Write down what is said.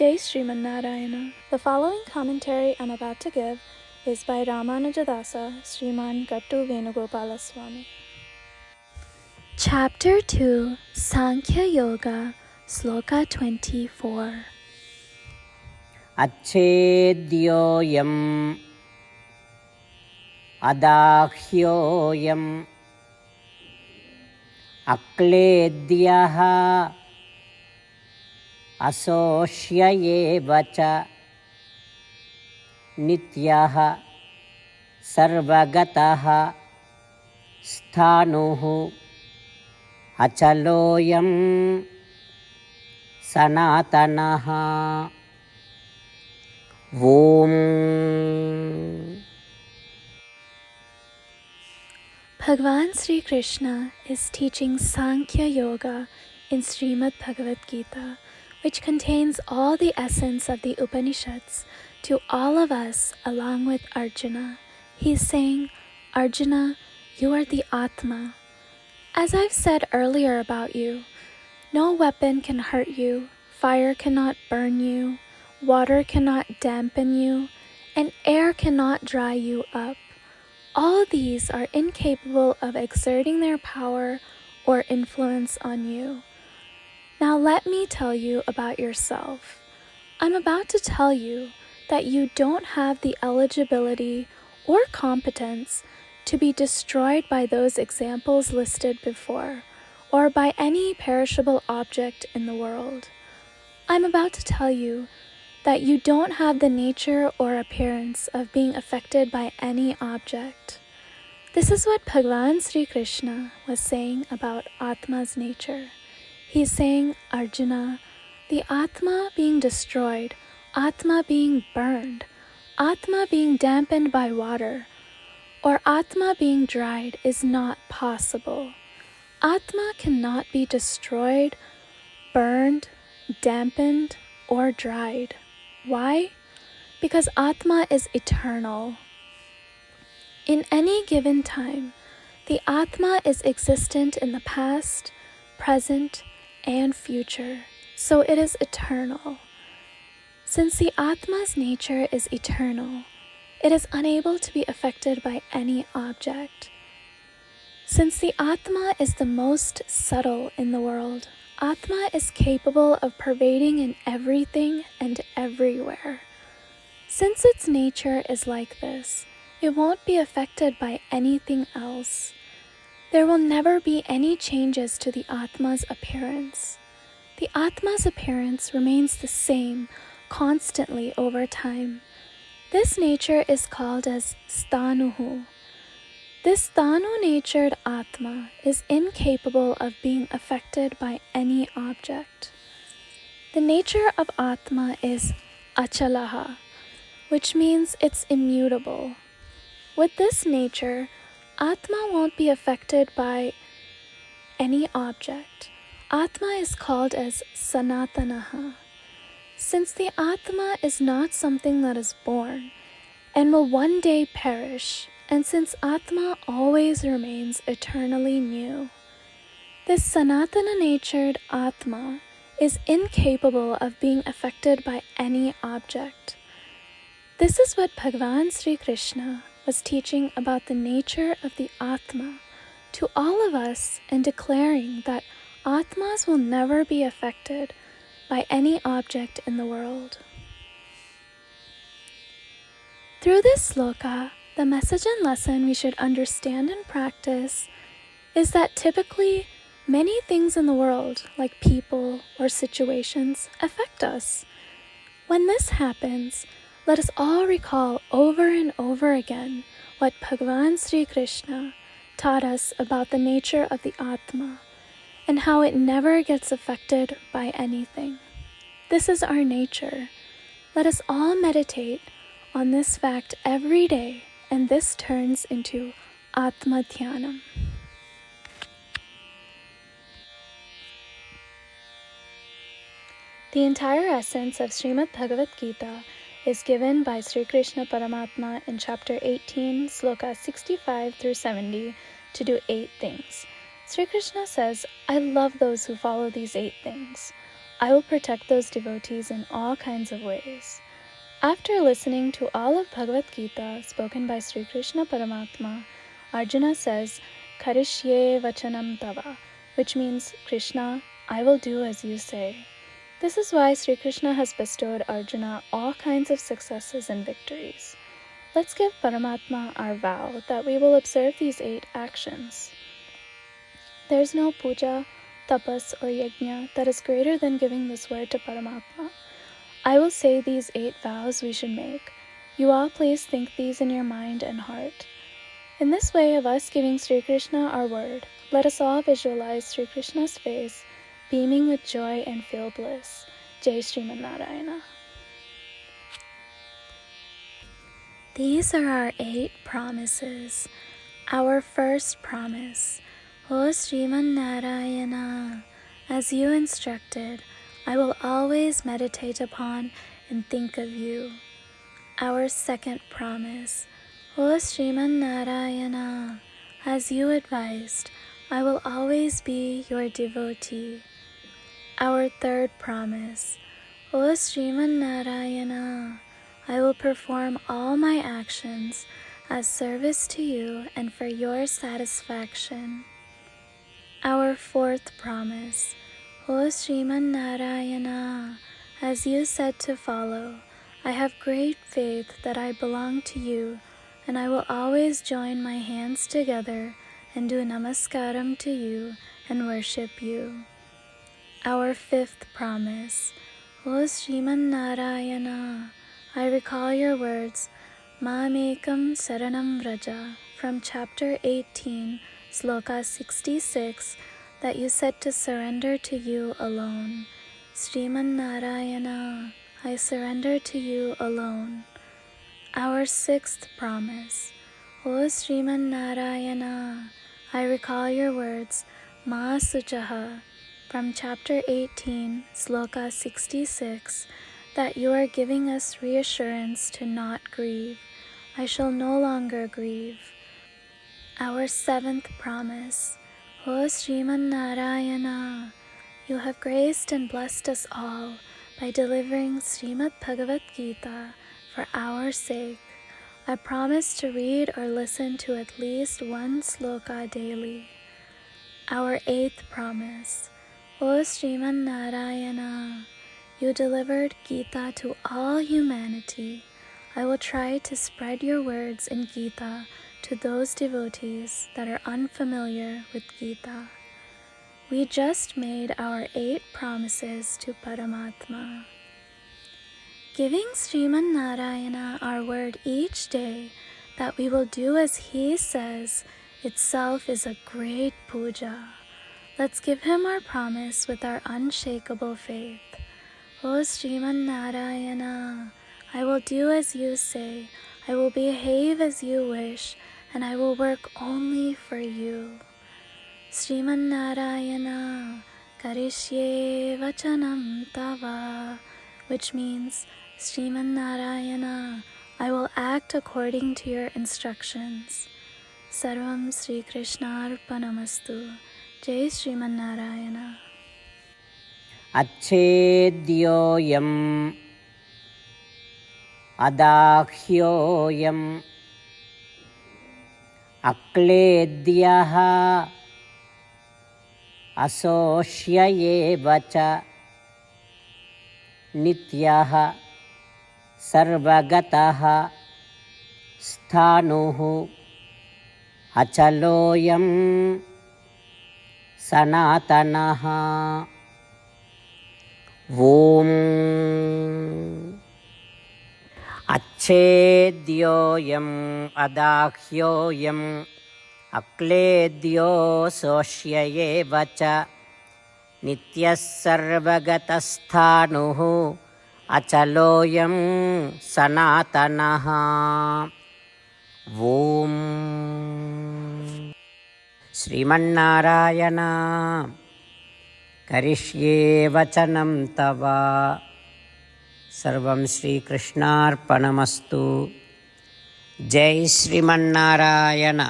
Jai Śrīmad Narayana. The following commentary I'm about to give is by Ramanujadasa, Śrīmad Gattu Venugopalaswamy. Chapter 2, Sankhya Yoga, Sloka 24. Achedyoyam adahyoyam akledyaha asosyayevacha nityaha sarvagataha sthanuhu achaloyam sanatanaha. Om. Bhagavan Sri Krishna is teaching Sankhya Yoga in Śrīmad Bhagavad Gita, which contains all the essence of the Upanishads, to all of us along with Arjuna. He's saying, Arjuna, you are the Atma. As I've said earlier about you, no weapon can hurt you, fire cannot burn you, water cannot dampen you, and air cannot dry you up. All these are incapable of exerting their power or influence on you. Now let me tell you about yourself. I'm about to tell you that you don't have the eligibility or competence to be destroyed by those examples listed before, or by any perishable object in the world. I'm about to tell you that you don't have the nature or appearance of being affected by any object. This is what Bhagavan Sri Krishna was saying about Atma's nature. He's saying, Arjuna, the Atma being destroyed, Atma being burned, Atma being dampened by water, or Atma being dried is not possible. Atma cannot be destroyed, burned, dampened, or dried. Why? Because Atma is eternal. In any given time, the Atma is existent in the past, present, and future, so it is eternal. Since the Atma's nature is eternal, it is unable to be affected by any object. Since the Atma is the most subtle in the world, Atma is capable of pervading in everything and everywhere. Since its nature is like this, it won't be affected by anything else. There will never be any changes to the Atma's appearance. The Atma's appearance remains the same constantly over time. This nature is called as Sthanuhu. This Sthanu-natured Atma is incapable of being affected by any object. The nature of Atma is Achalaha, which means it's immutable. With this nature, Atma won't be affected by any object. Atma is called as Sanatanaha. Since the Atma is not something that is born and will one day perish, and since Atma always remains eternally new, this Sanatana-natured Atma is incapable of being affected by any object. This is what Bhagavan Sri Krishna was teaching about the nature of the Atma to all of us, and declaring that Atmas will never be affected by any object in the world. Through this sloka, the message and lesson we should understand and practice is that typically many things in the world, like people or situations, affect us. When this happens, let us all recall over and over again what Bhagavan Sri Krishna taught us about the nature of the Atma and how it never gets affected by anything. This is our nature. Let us all meditate on this fact every day, and this turns into Atma Dhyanam. The entire essence of Śrīmad Bhagavad Gita is given by Sri Krishna Paramatma in chapter 18, sloka 65 through 70, to do 8 things. Sri Krishna says, I love those who follow these 8 things. I will protect those devotees in all kinds of ways. After listening to all of Bhagavad Gita spoken by Sri Krishna Paramatma, Arjuna says, Karishye vachanam tava, which means, Krishna, I will do as you say. This is why Sri Krishna has bestowed Arjuna all kinds of successes and victories. Let's give Paramatma our vow that we will observe these 8 actions. There's no puja, tapas, or yajna that is greater than giving this word to Paramatma. I will say these 8 vows we should make. You all please think these in your mind and heart. In this way of us giving Sri Krishna our word, let us all visualize Sri Krishna's face, beaming with joy and feel bliss. Jai Śrīmad Narayana. These are our 8 promises. Our first promise, O Śrīmad Narayana, as you instructed, I will always meditate upon and think of you. Our second promise, O Śrīmad Narayana, as you advised, I will always be your devotee. Our third promise, O Śrīmad Narayana, I will perform all my actions as service to you and for your satisfaction. Our fourth promise, O Śrīmad Narayana, as you said to follow, I have great faith that I belong to you, and I will always join my hands together and do namaskaram to you and worship you. Our fifth promise, O Śrīmad Narayana, I recall your words, Mamekam Saranam Vraja, from chapter 18, Sloka 66, that you said to surrender to you alone. Śrīmad Narayana, I surrender to you alone. Our sixth promise, O Śrīmad Narayana, I recall your words, Ma Sujaha, from chapter 18, Sloka 66, that you are giving us reassurance to not grieve. I shall no longer grieve. Our seventh promise, O Śrīmad Narayana, you have graced and blessed us all by delivering Śrīmad Bhagavad Gita for our sake. I promise to read or listen to at least 1 sloka daily. Our eighth promise, O Śrīmad Narayana, you delivered Gita to all humanity. I will try to spread your words in Gita to those devotees that are unfamiliar with Gita. We just made our 8 promises to Paramatma. Giving Śrīmad Narayana our word each day that we will do as he says itself is a great puja. Let's give him our promise with our unshakable faith. O Śrīmad Narayana, I will do as you say, I will behave as you wish, and I will work only for you. Śrīmad Narayana, Karishye vachanam tava, which means, Śrīmad Narayana, I will act according to your instructions. Sarvam Sri Krishna Arpanamastu. Jai Śrīmad Narayana. अच्छेद्योऽयम् अदाह्योऽयम् अक्लेद्यः अशोष्य एव च नित्यः सर्वगतः स्थाणुः अचलोऽयं सनातनः। ॐ अच्छेद्योऽयम् अदाह्योऽयम् अक्लेद्यो शोष्य एव च नित्यः सर्वगतस्थाणुः अचलोऽयं सनातनः। ॐ श्रीमन्नारायण करिष्ये वचनं तव। सर्वं श्रीकृष्णार्पणमस्तु। जय श्रीमन्नारायण।